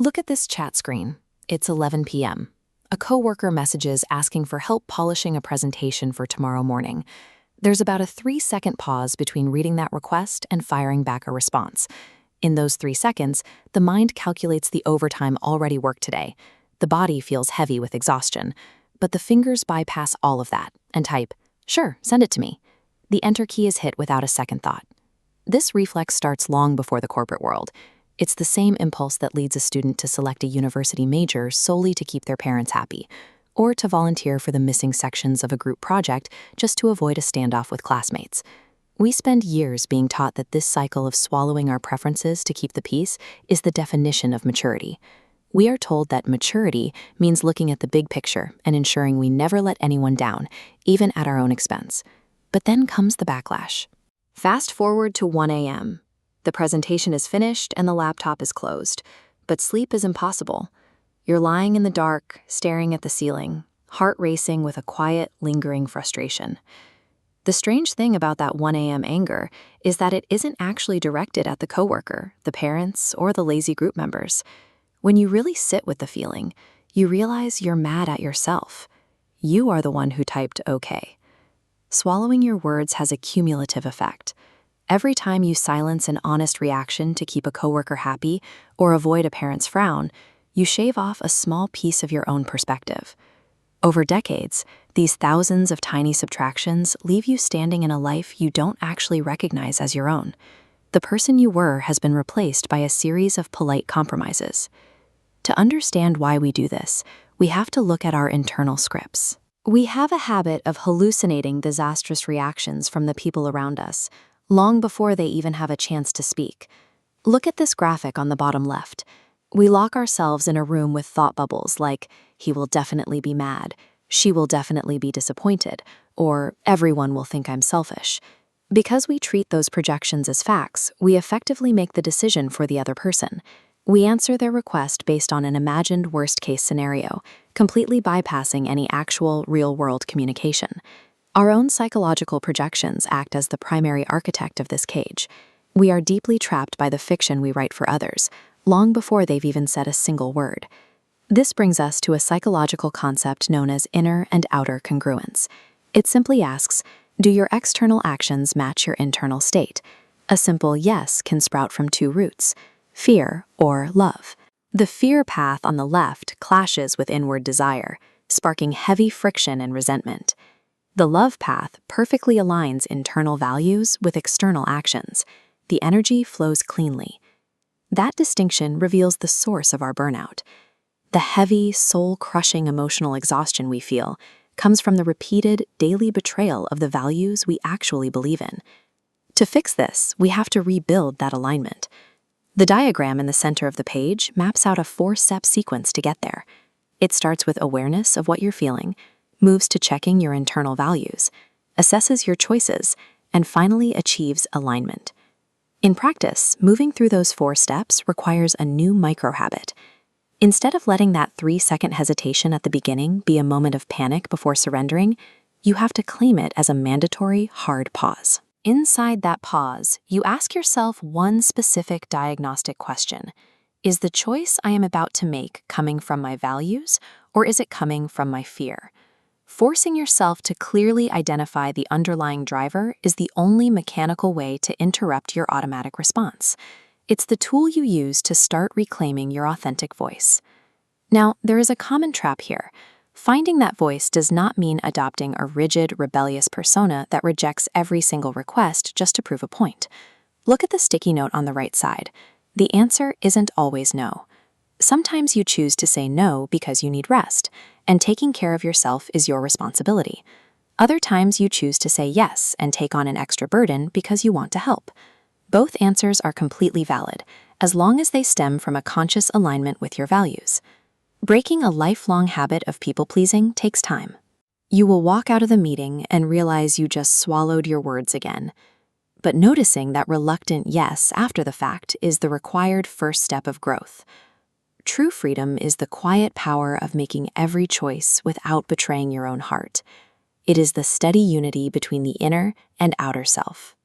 Look at this chat screen. It's 11 p.m. A coworker messages asking for help polishing a presentation for tomorrow morning. There's about a 3-second pause between reading that request and firing back a response. In those 3 seconds, the mind calculates the overtime already worked today. The body feels heavy with exhaustion, but the fingers bypass all of that and type, "Sure, send it to me." The enter key is hit without a second thought. This reflex starts long before the corporate world. It's the same impulse that leads a student to select a university major solely to keep their parents happy, or to volunteer for the missing sections of a group project just to avoid a standoff with classmates. We spend years being taught that this cycle of swallowing our preferences to keep the peace is the definition of maturity. We are told that maturity means looking at the big picture and ensuring we never let anyone down, even at our own expense. But then comes the backlash. Fast forward to 1 a.m. The presentation is finished and the laptop is closed, but sleep is impossible. You're lying in the dark, staring at the ceiling, heart racing with a quiet, lingering frustration. The strange thing about that 1 a.m. anger is that it isn't actually directed at the coworker, the parents, or the lazy group members. When you really sit with the feeling, you realize you're mad at yourself. You are the one who typed okay. Swallowing your words has a cumulative effect. Every time you silence an honest reaction to keep a coworker happy or avoid a parent's frown, you shave off a small piece of your own perspective. Over decades, these thousands of tiny subtractions leave you standing in a life you don't actually recognize as your own. The person you were has been replaced by a series of polite compromises. To understand why we do this, we have to look at our internal scripts. We have a habit of hallucinating disastrous reactions from the people around us, long before they even have a chance to speak. Look at this graphic on the bottom left. We lock ourselves in a room with thought bubbles like, "He will definitely be mad," "She will definitely be disappointed," or "Everyone will think I'm selfish." Because we treat those projections as facts, we effectively make the decision for the other person. We answer their request based on an imagined worst-case scenario, completely bypassing any actual, real-world communication. Our own psychological projections act as the primary architect of this cage. We are deeply trapped by the fiction we write for others, long before they've even said a single word. This brings us to a psychological concept known as inner and outer congruence. It simply asks, do your external actions match your internal state? A simple yes can sprout from 2 roots, fear or love. The fear path on the left clashes with inward desire, sparking heavy friction and resentment. The love path perfectly aligns internal values with external actions. The energy flows cleanly. That distinction reveals the source of our burnout. The heavy, soul-crushing emotional exhaustion we feel comes from the repeated, daily betrayal of the values we actually believe in. To fix this, we have to rebuild that alignment. The diagram in the center of the page maps out a 4-step sequence to get there. It starts with awareness of what you're feeling, moves to checking your internal values, assesses your choices, and finally achieves alignment. In practice, moving through those 4 steps requires a new micro-habit. Instead of letting that 3-second hesitation at the beginning be a moment of panic before surrendering, you have to claim it as a mandatory, hard pause. Inside that pause, you ask yourself one specific diagnostic question. Is the choice I am about to make coming from my values, or is it coming from my fear? Forcing yourself to clearly identify the underlying driver is the only mechanical way to interrupt your automatic response. It's the tool you use to start reclaiming your authentic voice. Now, there is a common trap here. Finding that voice does not mean adopting a rigid, rebellious persona that rejects every single request just to prove a point. Look at the sticky note on the right side. The answer isn't always no. Sometimes you choose to say no because you need rest, and taking care of yourself is your responsibility. Other times you choose to say yes and take on an extra burden because you want to help. Both answers are completely valid, as long as they stem from a conscious alignment with your values. Breaking a lifelong habit of people-pleasing takes time. You will walk out of the meeting and realize you just swallowed your words again. But noticing that reluctant yes after the fact is the required first step of growth. True freedom is the quiet power of making every choice without betraying your own heart. It is the steady unity between the inner and outer self.